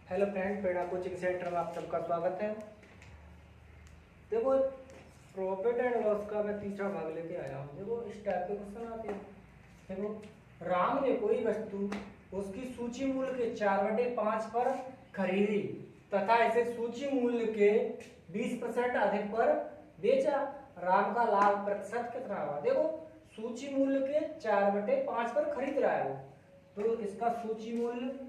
Hello friend, प्रेरणा coaching centre में आप सबका स्वागत है। देखो, प्रॉफिट एंड लॉस का मैं तीसरा भाग लेके आया हूँ। देखो, इस टाइप के क्वेश्चन आते हैं। देखो, राम ने कोई वस्तु उसकी सूची मूल्य के 4/5 पर खरीदी तथा इसे सूची मूल्य के 20% अधिक पर बेचा। राम का लाभ प्रतिशत कितना हुआ? देखो, सूची मूल्य के 4/5 पर खरीद रहा है वो, तो इसका सूची मूल्य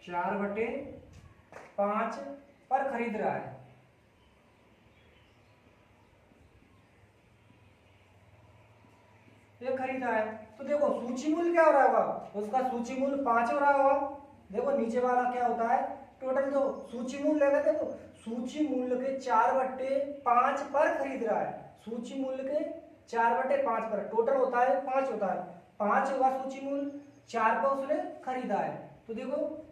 4/5 पर खरीद रहा है। ये खरीदा है, तो देखो सूची मूल्य क्या हो रहा होगा? उसका सूची मूल्य 5 हो रहा होगा। देखो नीचे वाला क्या होता है, टोटल जो सूची मूल्य है, देखो सूची मूल्य के 4/5 पर खरीद रहा है। सूची मूल्य के 4/5 पर टोटल होता है 5 होता है। 5 होगा सूची मूल्य, 4 पर उसने खरीदा है। तो देखो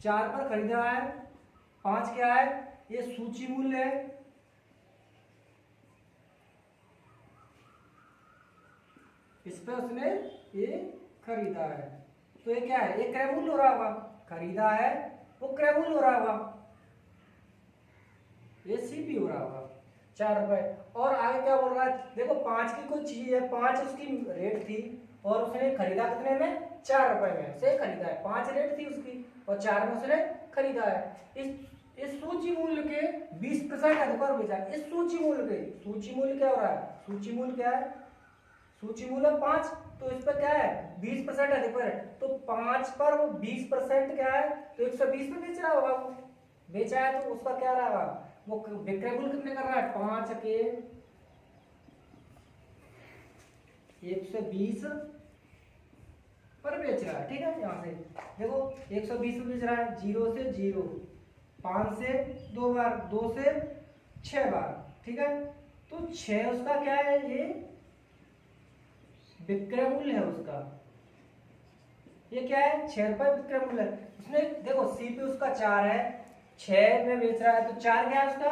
4 पर खरीद रहा है, 5 क्या है? ये सूची मूल्य है। इस पे उसने ये खरीदा है, तो ये क्या है? ये क्रय मूल्य हो रहा होगा। खरीदा है वो क्रय मूल्य हो रहा होगा, ये सीपी हो रहा होगा 4 रुपए। और आगे क्या बोल रहा है? देखो 5 की कोई चीज है, 5 उसकी रेट थी और उसने खरीदा कितने में? 4 रुपए में से खरीदा है। 5 रेट थी उसकी और 4 में उसने खरीदा है। इस सूची मूल्य के 20% अधिक पर बेचा। इस सूची मूल्य के, सूची मूल्य क्या हो रहा है? सूची मूल्य क्या है? सूची मूल्य 5, तो इस पर क्या है? 20% अधिक पर है, तो 5 पर वो 20% क्या है? तो 120 में बेच रहा होगा वो। बेचा है तो उसका क्या रहा? वो विक्रय मूल्य कितने कर रहा है? 5 के 120 पर बेच रहा है। ठीक है, यहाँ से देखो 120 में बेच रहा है। 0 से 0, 5 से 2 बार, 2 से 6 बार। ठीक है, तो 6 उसका क्या है? ये विक्रय मूल्य है उसका। ये क्या है? 6 रुपए विक्रय मूल्य है। उसने देखो सीपी उसका 4 है, 6 में बेच रहा है, तो 4 क्या है उसका?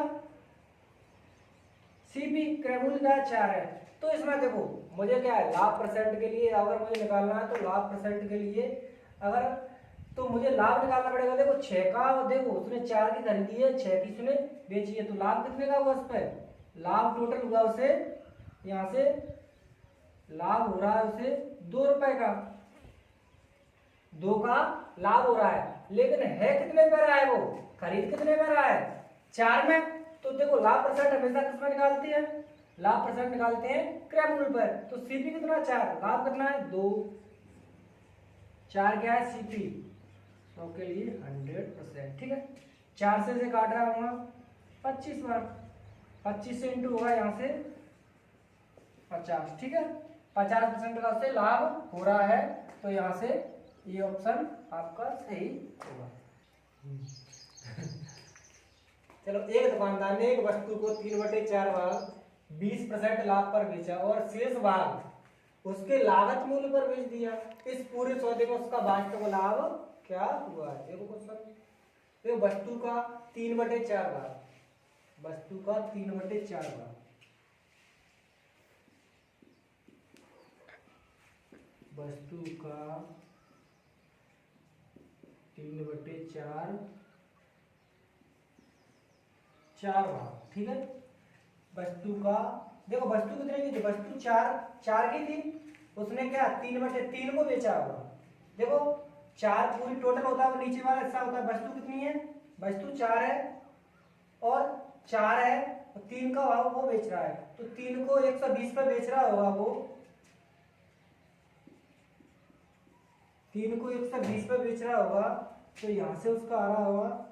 सीपी क्रय मूल्य क्या है? 4 है। तो इसमें देखो मुझे क्या है, लाभ परसेंट के लिए अगर मुझे निकालना है, तो लाभ परसेंट के लिए अगर, तो मुझे लाभ निकालना पड़ेगा। देखो 6 का, देखो उसने 4 की खरीदी है, 6 की उसने बेची है, तो लाभ कितने का हुआ? उस पर लाभ टोटल हुआ उसे, यहाँ से लाभ हो रहा है उसे 2 रुपए का। 2 का लाभ हो रहा है, लेकिन है कितने में रहा है वो? खरीद कितने में रहा है? 4 में। तो देखो लाभ परसेंट हमेशा किसमें निकालते हैं? लाभ परसेंट निकालते हैं क्रय मूल्य पर। तो सीपी कितना? 4, लाभ कितना है? 2। 4 क्या है? सीपी 100 के लिए 100%। ठीक है, 4 से काट रहा हूँ 25 बार, 25 से इंटू होगा यहाँ से 50। ठीक है, 50% का उससे लाभ हो रहा है, तो यहाँ से ये ऑप्शन आपका सही होगा। चलो, एक दुकानदार ने एक वस्तु को 3/4 भाग 20% लाभ पर बेचा और शेष भाग उसके लागत मूल्य पर बेच दिया। इस पूरे सौदे में उसका वास्तविक लाभ क्या हुआ? देखो क्वेश्चन, देखो वस्तु का 3/4 भाग, वस्तु का 3/4 भाग, वस्तु का 3/4 भाग। ठीक है, वस्तु का, देखो वस्तु कितने की थी? वस्तु 4 की थी, उसने क्या 3/3 को बेचा होगा। देखो 4 पूरी टोटल होता है, वो नीचे वाला हिस्सा होता है। वस्तु कितनी है? वस्तु 4 है और 4 है, और 3 का भाव वो बेच रहा है, तो 3 को 120 पे बेच रहा होगा वो। 3 को 120 पे बेच रहा होगा, तो यहां से उसका आ रहा होगा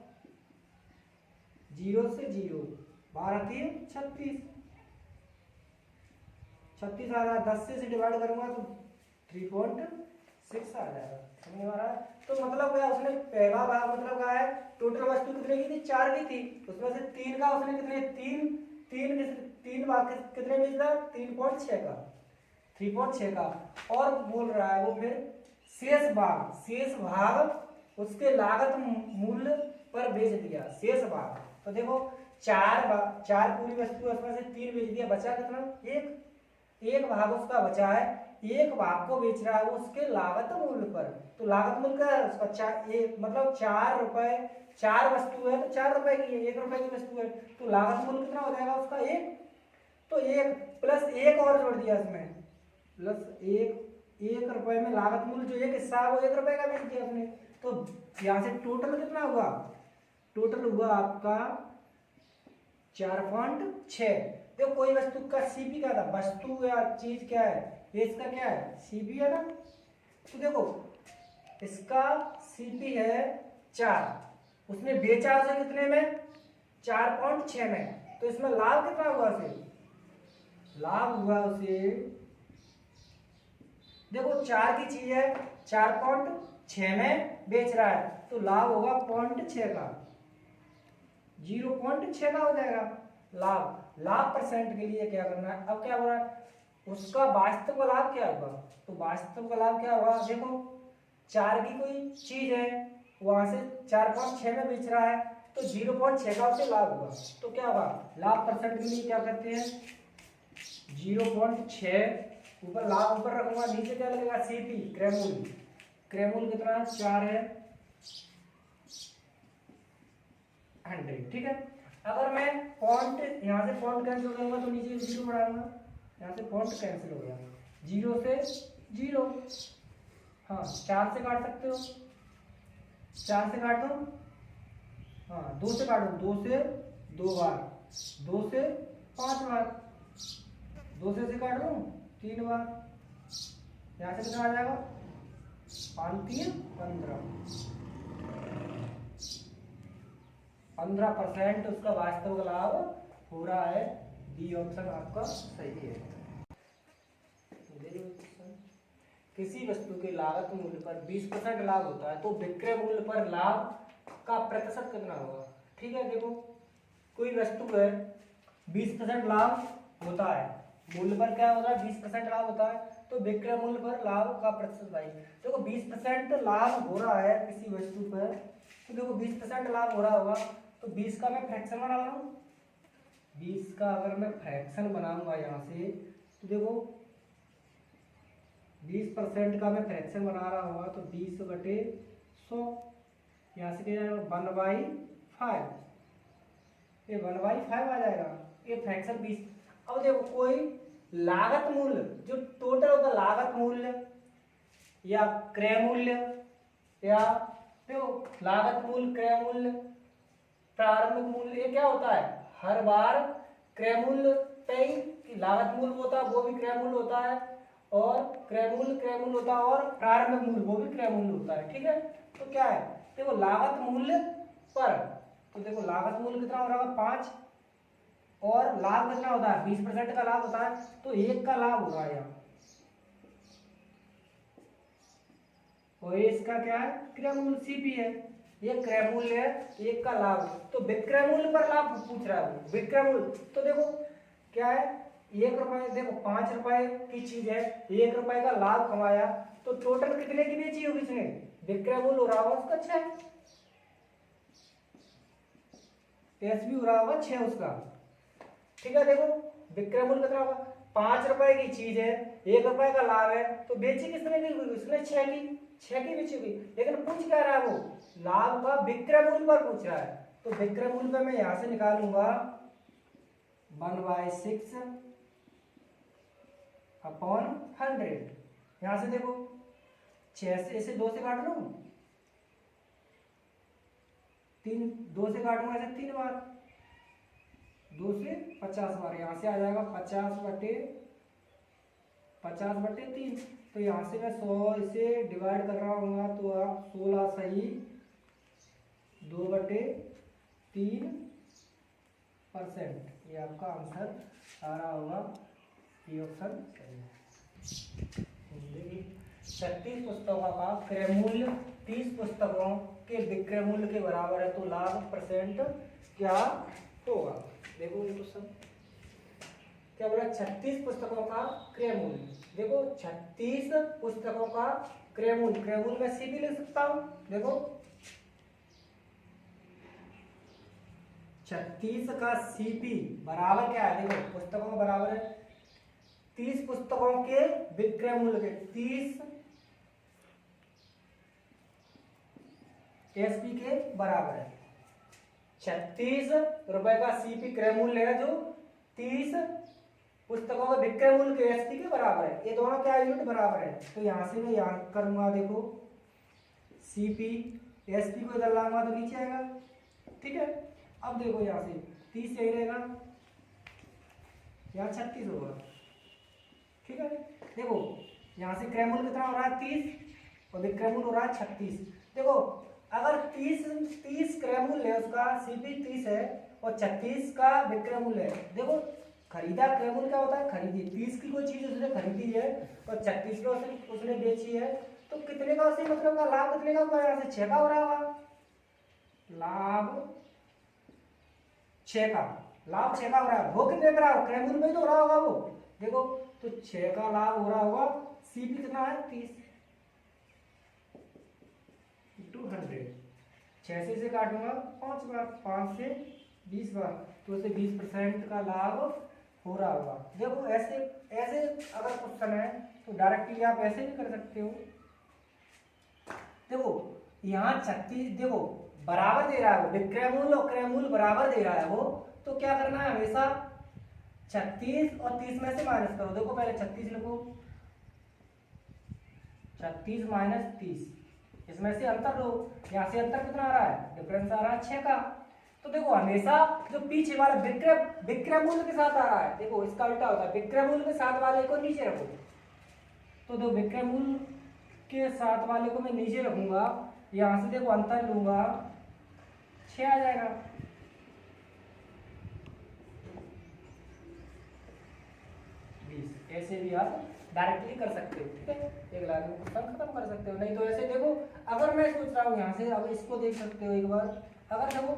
0 से 0, 12 3 36, 36 आ रहा है। 10 से डिवाइड करूंगा तो 3.6 आ जाएगा। समझ में आ रहा है? तो मतलब क्या, उसने पहला भाग मतलब क्या है? टोटल वस्तु कितने की थी? 4 की थी, उसमें से 3 का उसने कितने, 3 भाग कितने बेच रहा? 3.6 का, 3.6 का। और बोल रहा है वो फिर शेष भाग उसके लागत मूल्य पर बेच दिया, शेष भाग। तो देखो चार पूरी वस्तु है, उसमें से 3 बेच दिया, बचा कितना? एक भाग उसका बचा है, एक भाग को बेच रहा है वो उसके लागत मूल्य पर। तो लागत मूल्य का उसका मतलब 4 रुपए, 4 वस्तु है तो 4 रुपए की है, 1 रुपए की वस्तु है, तो लागत मूल्य कितना हो जाएगा उसका? 1। तो 1 प्लस 1 और जोड़ दिया इसमें, प्लस 1 रुपए में लागत मूल्य जो एक हिस्सा है वो 1 रुपए का बेच दिया उसने। तो यहाँ से टोटल कितना हुआ? टोटल हुआ आपका 4.6। देखो कोई वस्तु का सीपी क्या था? वस्तु या चीज क्या है? ये इसका क्या है? सीपी है ना। तो देखो इसका सीपी है 4, उसने बेचा उसे कितने में? 4.6 में। तो इसमें लाभ कितना हुआ उसे? लाभ हुआ उसे, देखो 4 की चीज है, 4.6 में बेच रहा है, तो लाभ होगा 0.6 का, 0.6 का हो जाएगा लाभ। लाभ परसेंट के लिए क्या करना है? अब क्या हो रहा है? उसका वास्तव का लाभ क्या होगा? तो वास्तव का लाभ क्या होगा? देखो 4 की कोई चीज है, वहां से 4.6 में बेच रहा है, तो 0.6 का उसे लाभ होगा। तो क्या होगा? लाभ परसेंट के लिए क्या करते हैं? 0.6 ऊपर लाभ ऊपर रखूंगा, नीचे क्या लगेगा? सीपी, क्रयमूल्य। क्रयमूल्य कितना है? 4 है, 100। ठीक है। अगर मैं पॉइंट यहाँ से पॉइंट कैंसिल करूंगा तो नीचे 0 बढ़ाऊंगा, यहाँ से पॉइंट कैंसिल हो गया, 0 से 0। हाँ 4 से काट सकते हो, 4 से काट दो, हाँ 2 से काटो, 2 से 2 बार, 2 से 5 बार, 2 से काट दो 3 बार, यहाँ से कितना आ जाएगा? 5 3 15% उसका वास्तव का लाभ हो रहा है। डी ऑप्शन आपका सही है। किसी वस्तु के लागत मूल्य पर 20% लाभ होता है तो विक्रय मूल्य पर लाभ का प्रतिशत कितना होगा? ठीक है, देखो कोई वस्तु है 20% लाभ होता है, मूल्य पर क्या होता है? 20% लाभ होता है, तो विक्रय मूल्य पर लाभ का प्रतिशत भाई देखो 20% लाभ हो रहा है किसी वस्तु पर, तो देखो 20% लाभ हो रहा होगा, तो 20 का मैं फ्रैक्शन बना रहा हूँ, 20 का अगर मैं फ्रैक्शन बनाऊंगा यहाँ से, तो देखो 20% का मैं फ्रैक्शन बना रहा होगा, तो 20/100, यहाँ से क्या जाएगा? 1/5, ये 1/5 आ जाएगा, ये फ्रैक्शन 20। अब देखो कोई लागत मूल्य जो टोटल होता है, लागत मूल्य या क्रय मूल्य, या देखो लागत मूल्य, क्रय मूल्य, प्रारंभिक मूल्य, ये क्या होता है? हर बार क्रय मूल्य कई लागत मूल्य होता है, वो भी क्रय मूल्य होता है, और क्रय मूल्य होता है, और प्रारंभिक मूल्य वो भी क्रय मूल्य होता है। ठीक है, तो क्या है? देखो लागत मूल्य पर, तो देखो लागत मूल्य कितना हो रहा है? 5, और लाभ कितना होता है? 20% का लाभ होता है, तो 1 का लाभ हो रहा है यहाँ, और ये इसका क्या है? क्रय मूल्य सीपी है, ये क्रय मूल्य है, 1 का लाभ, तो विक्रय मूल्य पर लाभ पूछ रहा है। विक्रय मूल्य तो देखो क्या है? 1 रुपए, देखो 5 रुपए की चीज है, 1 रुपए का लाभ कमाया, तो टोटल कितने की बेची होगी इसने? विक्रय मूल्य हो रहा होगा उसका 6, एसबी हो रहा होगा 6 उसका। ठीक है, देखो विक्रय मूल्य कितना होगा? 5 रुपए की चीज है, 1 रुपए का लाभ है, तो बेची किसने की? उसने 6 की बेची हुई, लेकिन पूछ क्या रहा है? वो लाभ का विक्रय मूल्य पर पूछ रहा है, तो विक्रय मूल्य पर मैं यहां से निकालूंगा 1/6/100। यहां से देखो 6 से, इसे 2 से काट लूं, 2 से काटूंगा ऐसे 3 बार, 2 से 50 बार, यहाँ से आ जाएगा 50/3। तो यहाँ से मैं 100 इसे डिवाइड कर रहा हूँ, तो आप 16 सही 2/3%, ये आपका आंसर आ रहा होगा, ये ऑप्शन सही है। 36 पुस्तकों का क्रय मूल्य 30 पुस्तकों के विक्रय मूल्य के बराबर है, तो लाभ परसेंट क्या होगा? देखो ये क्वेश्चन क्या बोला? 36 पुस्तकों का क्रय मूल्य, देखो 36 पुस्तकों का क्रय मूल्य, क्रय मूल्य मैं सीपी लिख सकता हूं, देखो 36 का सीपी बराबर क्या है, देखो पुस्तकों में बराबर है 30 पुस्तकों के विक्रय मूल्य के 30 एसपी के बराबर है। 36 रुपए का सीपी क्रय मूल्य है जो 30 पुस्तकों का विक्रय मूल्य के एसपी के बराबर है। ये दोनों क्या यूनिट बराबर है, तो यहां से मैं याद करूंगा, देखो सीपी एसपी को इधर लाऊंगा तो नीचे आएगा, ठीक है। अब देखो यहाँ से 30 यही रहेगा, यहाँ 36 होगा, ठीक है। देखो यहाँ से क्रय मूल्य कितना हो रहा है 30 और विक्रय मूल्य हो रहा है 36। देखो अगर 30 क्रय मूल्य है उसका, सीपी 30 है और 36 का विक्रय मूल्य है। देखो खरीदा क्रय मूल्य क्या होता है, खरीदी 30 की कोई चीज उसने खरीदी है और 36 का उसने बेची है, तो कितने का उसे मतलब का लाभ कितने का हुआ, यहाँ से 6 का हो रहा होगा, लाभ 6 का, लाभ 6 का हो रहा है। वो कितने का रहा, क्रय मूल्य में तो हो रहा होगा वो, देखो तो 6 का लाभ हो रहा होगा। सीपी कितना है 30 200, 6 से काटूंगा 5 बार, 5 से 20 बार, तो उसे 20% का लाभ हो रहा होगा। देखो ऐसे ऐसे अगर क्वेश्चन है तो डायरेक्टली आप ऐसे भी कर सकते हो। देखो यहाँ 36, देखो बराबर दे रहा है वो, विक्रय मूल्य और क्रय मूल्य बराबर दे रहा है वो, तो क्या करना है हमेशा 36 और 30 में से माइनस करो। देखो पहले 36 लिखो, 36 माइनस 30, इसमें से अंतर लो, यहाँ से अंतर कितना आ रहा है, डिफरेंस आ रहा है 6 का। तो देखो हमेशा जो पीछे वाला विक्रय मूल्य के साथ आ रहा है, देखो इसका उल्टा होता है, विक्रय मूल्य के साथ वाले को नीचे रखो, तो दो विक्रय मूल्य के साथ वाले को मैं नीचे रखूंगा, यहाँ से देखो अंतर लूंगा 6 आ जाएगा। ऐसे भी आप डायरेक्टली कर सकते हो, ठीक है, एक लाइन में क्वेश्चन खत्म कर सकते हो। नहीं तो ऐसे देखो अगर मैं सोच रहा हूँ यहाँ से, अब इसको देख सकते हो एक बार, अगर देखो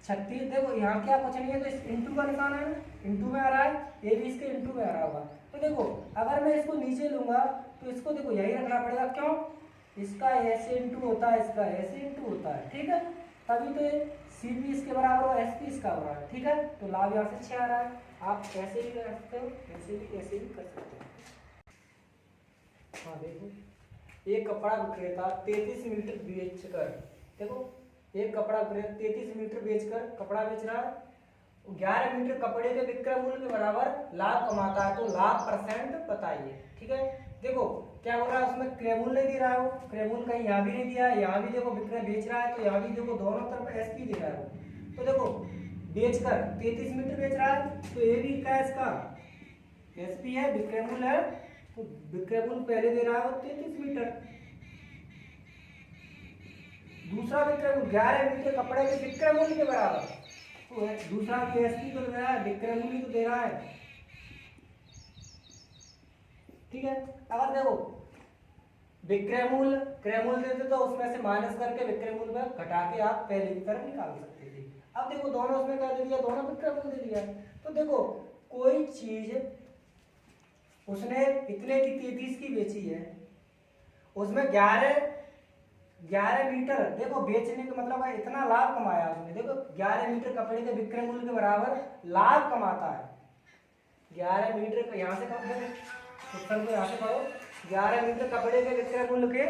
36, देखो यहाँ क्या कुछ नहीं है तो इस इंटू का निशान है ना, इंटू में आ रहा है, ये भी इसके इंटू में आ रहा होगा। तो देखो अगर मैं इसको नीचे लूंगा तो इसको देखो यही रखना पड़ेगा, क्यों, इसका ऐसे इंटू होता है, इसका ऐसे इंटू होता है, ठीक है, तभी तो सीपी इसके बराबर और एसपी इसका हो रहा है, ठीक है। तो लाभ यहाँ से 6 आ रहा है, आप ऐसे भी कर सकते हो, ऐसे भी कर सकते हो। हाँ देखो, एक कपड़ा विक्रेता 33 मीटर बेचकर, देखो एक कपड़ा विक्रेता 33 मीटर बेचकर कपड़ा बेच रहा है, 11 मीटर कपड़े के विक्रय मूल्य के बराबर लाभ कमाता है, तो लाभ परसेंट बताइए, ठीक है। देखो क्या हो रहा है, उसमें क्रय मूल्य नहीं दे रहा है, क्रय मूल्य कहीं यहाँ भी नहीं दिया है, यहाँ भी देखो विक्रय बेच रहा है, तो यहाँ भी देखो दोनों तरफ एसपी दे रहा है। तो देखो बेचकर 33 मीटर बेच रहा है, तो ये भी क्या है, इसका एसपी है, विक्रय मूल्य है, तो विक्रय मूल्य पहले दे रहा है 33 मीटर। दूसरा विक्रय मूल्य 11 मीटर कपड़े के विक्रय मूल्य के बराबर, तो दूसरा भी एसपी तो दे रहा है, विक्रय मूल्य तो दे रहा है, ठीक है। अगर देखो विक्रय मूल्य क्रय मूल्य देते तो उसमें से माइनस करके विक्रय मूल्य में घटा के आप पहले की तरह निकाल सकते थे। अब देखो दोनों उसमें क्या दे दिया, दोनों विक्रय मूल्य दे दिया। तो देखो कोई चीज उसने इतने की 33 की बेची है, उसमें 11 मीटर देखो बेचने का मतलब है इतना लाभ कमाया उसने। देखो 11 मीटर कपड़े के विक्रय मूल्य के बराबर लाभ कमाता है, 11 मीटर का यहाँ से कम करो, उत्तर को यहाँ से करो, 11 मीटर कपड़े के विक्रय मूल्य के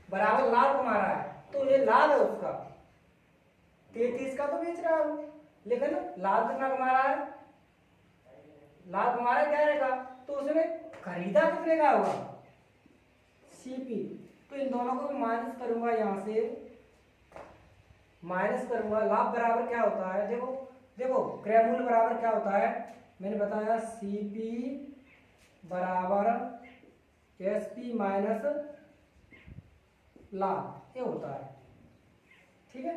बराबर लाभ कमा रहा है, तो ये लाभ है उसका। 33 का तो बेच रहा है वो, लेकिन लाभ कितना कमा रहा है, लाभ कमा रहा है 11 का, तो उसने खरीदा कितने का होगा, सीपी। तो इन दोनों को माइनस करूंगा, यहाँ से माइनस करूंगा, लाभ बराबर क्या होता है, देखो देखो क्रय मूल्य बराबर क्या होता है, मैंने बताया सीपी बराबर एसपी माइनस लाभ, ये होता है, ठीक है।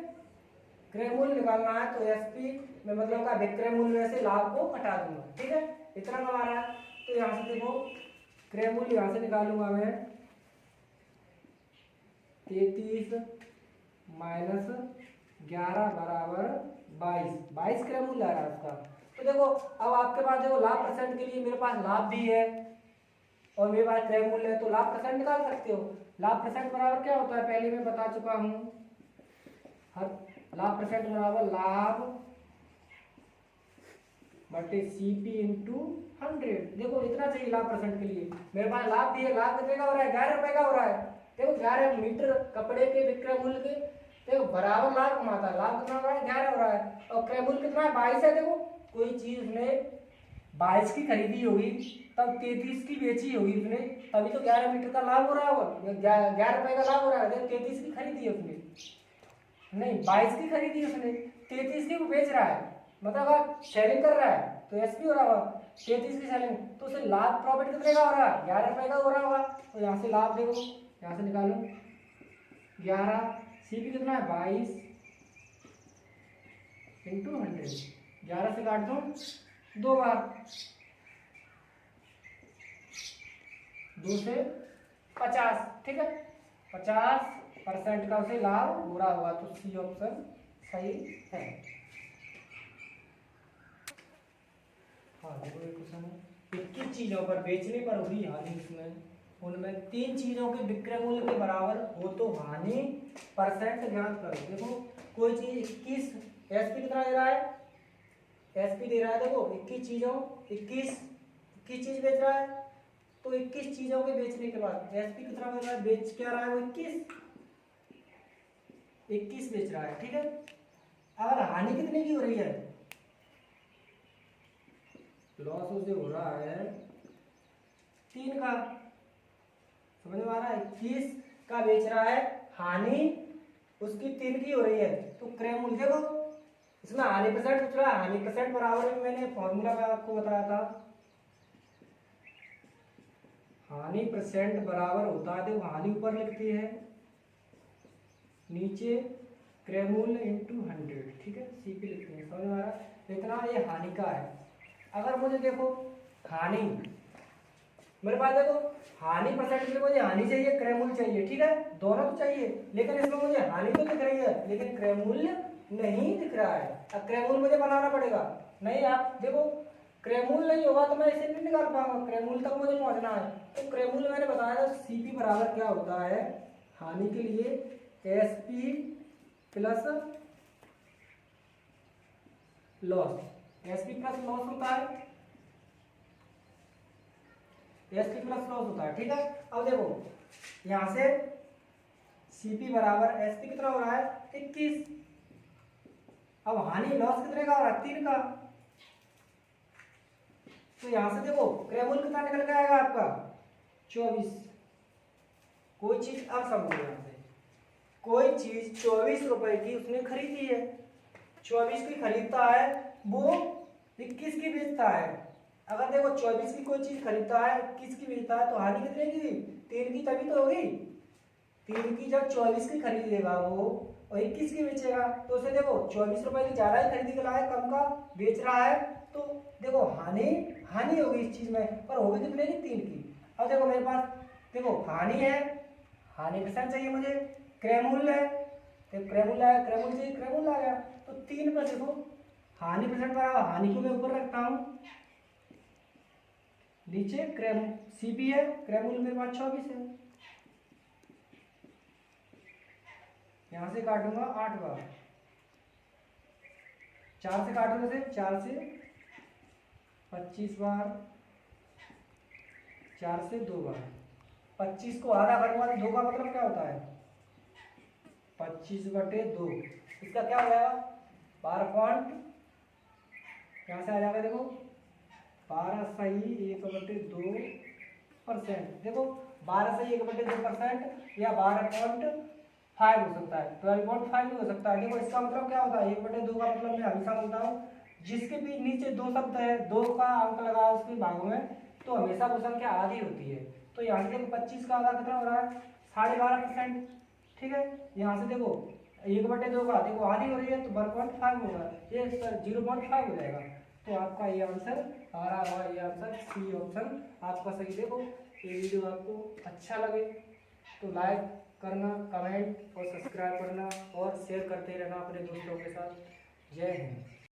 क्रय मूल्य निकालना है तो एसपी में मतलब का विक्रय मूल्य में से लाभ को घटा दूंगा, ठीक है, इतना कमा रहा है। तो यहाँ से देखो क्रय मूल्य यहाँ से निकालूंगा मैं 33 माइनस 11 बराबर 22 क्रय मूल्य आ रहा है उसका। तो देखो अब आपके पास देखो लाभ परसेंट के लिए मेरे पास लाभ भी है और मेरे पास क्रय मूल्य है, तो लाभ परसेंट निकाल सकते हो। लाभ परसेंट बराबर क्या होता है पहले मैं बता चुका हूं, हर लाभ परसेंट बराबर लाभ बटे CP इंटू 100। देखो इतना चाहिए लाभ परसेंट के लिए। मेरे पास लाभ भी है, लाभ कितने का हो रहा है, 11 रुपए का हो रहा है। देखो 11 मीटर कपड़े के विक्रय मूल्य के देखो बराबर लाभ कमाता है। लाभ कितना हो रहा है, 11 हो रहा है। और क्रय मूल्य कितना है, 22 है। देखो कोई चीज उसने 22 की खरीदी होगी, तब 33 की बेची होगी उसने, तभी तो 11 मीटर का लाभ हो रहा होगा, 11 रुपए का लाभ हो रहा है। देखो 33 की खरीदी है उसने, नहीं 22 की खरीदी है उसने, 33 की वो बेच रहा है, मतलब आप सेलिंग कर रहा है तो एसपी हो रहा होगा 33 की सेलिंग, तो उसे लाभ प्रॉफिट कितने का हो रहा है, 11 रुपए का हो रहा होगा। तो यहाँ से लाभ देखो, यहाँ से निकालो 11, सीपी कितना है 22 इंटू 100, 11 से काट दो 2 बार, 2 से 50, ठीक है 50% का उसे लाभ हो रहा होगा। तो सी ऑप्शन सही है। हाँ देखो एक क्वेश्चन है, 21 चीजों पर बेचने पर हुई हानि, इसमें उनमें 3 चीजों के विक्रय मूल्य के बराबर हो तो हानि परसेंट ज्ञात करो। देखो कोई चीज 21, एसपी कितना दे रहा है, एसपी दे रहा है, देखो 21 चीजों 21 चीज बेच रहा है, तो 21 चीजों के बेचने के बाद एसपी कितना बेच रहा है, बेच क्या रहा है वो 21 बेच रहा है, ठीक है। अगर हानि कितने की हो रही है, लॉस उसे हो रहा है 3 का, समझ में आ रहा है, 21 का बेच रहा है, हानि उसकी 3 की हो रही है। तो क्रय मूल्य देखो इसमें हानि परसेंट पूछ रहा है, हानि परसेंट बराबर में मैंने फॉर्मूला में आपको बताया था, हानि परसेंट बराबर होता है, देखो हानि ऊपर लिखती है, नीचे क्रय मूल्य इंटू 100, ठीक है सीपी लिखते हैं, समझ में आ रहा है। इतना ये हानि का है। अगर मुझे देखो हानि, मेरे पास देखो हानि परसेंट में मुझे हानि चाहिए, क्रय मूल्य चाहिए, ठीक है दोनों तो चाहिए, लेकिन इसमें मुझे हानि तो दिख रही है लेकिन क्रय मूल्य नहीं दिख रहा है। अब क्रय मूल्य मुझे बनाना पड़ेगा, नहीं आप देखो क्रय मूल्य नहीं होगा तो मैं इसे नहीं निकाल पाऊंगा, क्रय मूल्य तक मुझे पहुंचना है। तो क्रय मूल्य मैंने बताया था सीपी बराबर क्या होता है, हानि के लिए SP plus loss, SP plus loss होता है, एसपी प्लस लॉस होता है, ठीक है। अब देखो यहां से सीपी बराबर एसपी कितना हो रहा है 21, अब हानि लॉस कितने का हो रहा है 3 का, तो यहां से देखो क्रय मूल्य कितना निकल के आएगा आपका 24। कोई चीज अब समझो, यहां से कोई चीज 24 रुपए की उसने खरीदी है, 24 की खरीदता है, वो 21 की बेचता है। अगर देखो 24 की कोई चीज खरीदता है 21 की बेचता है तो हानि कितने की, 3 की तभी तो होगी। 3 की जब 24 की खरीदेगा वो और 21 की बेचेगा, तो उसे देखो 24 रुपए की ज्यादा ही खरीदी के लाए, कम का बेच रहा है, तो देखो हानि होगी इस चीज में, पर होगी कितने की 3 की। अब देखो मेरे पास देखो हानि है, हानि परसेंट चाहिए मुझे, क्रय मूल्य है, तो क्रय मूल्य आया, क्रय मूल्य चाहिए, क्रय मूल्य आ गया, तो 3 पर देखो हानि परसेंट बराबर, हानि को मैं ऊपर रखता हूं, नीचे क्रय सीपी है, क्रय मूल्य मेरे पास 24 है, यहां से काटूंगा 8 बार, 4 से काटूंगा से 4 से 25 बार, 4 से 2 बार, 25 को आधा करूंगा तो 2 का मतलब क्या होता है 25/2, इसका क्या हो जाएगा 12 पॉइंट, यहाँ से आ जाएगा देखो 12 सही 1/2%, देखो 12 सही 1/2% या 12.5 हो सकता है, 12.5 भी हो सकता है। देखो इसका मतलब क्या होता है 1/2 का मतलब मैं हमेशा बोलता हूँ जिसके भी नीचे 2 शब्द है, 2 का अंक लगा उसके भागों में, तो हमेशा वो संख्या आधी होती है। तो यहाँ से देखो 25 का आधा कितना हो रहा है 12.5%, ठीक है। यहाँ से देखो 1/2 का देखो आधी हो रही है तो 1.5 होगा, ये 0.5 हो जाएगा। तो आपका ये आंसर आ रहा है, ये आंसर सी ऑप्शन आपका सही। देखो ये वीडियो आपको अच्छा लगे तो लाइक करना, कमेंट और सब्सक्राइब करना और शेयर करते रहना अपने दोस्तों के साथ। जय हिंद।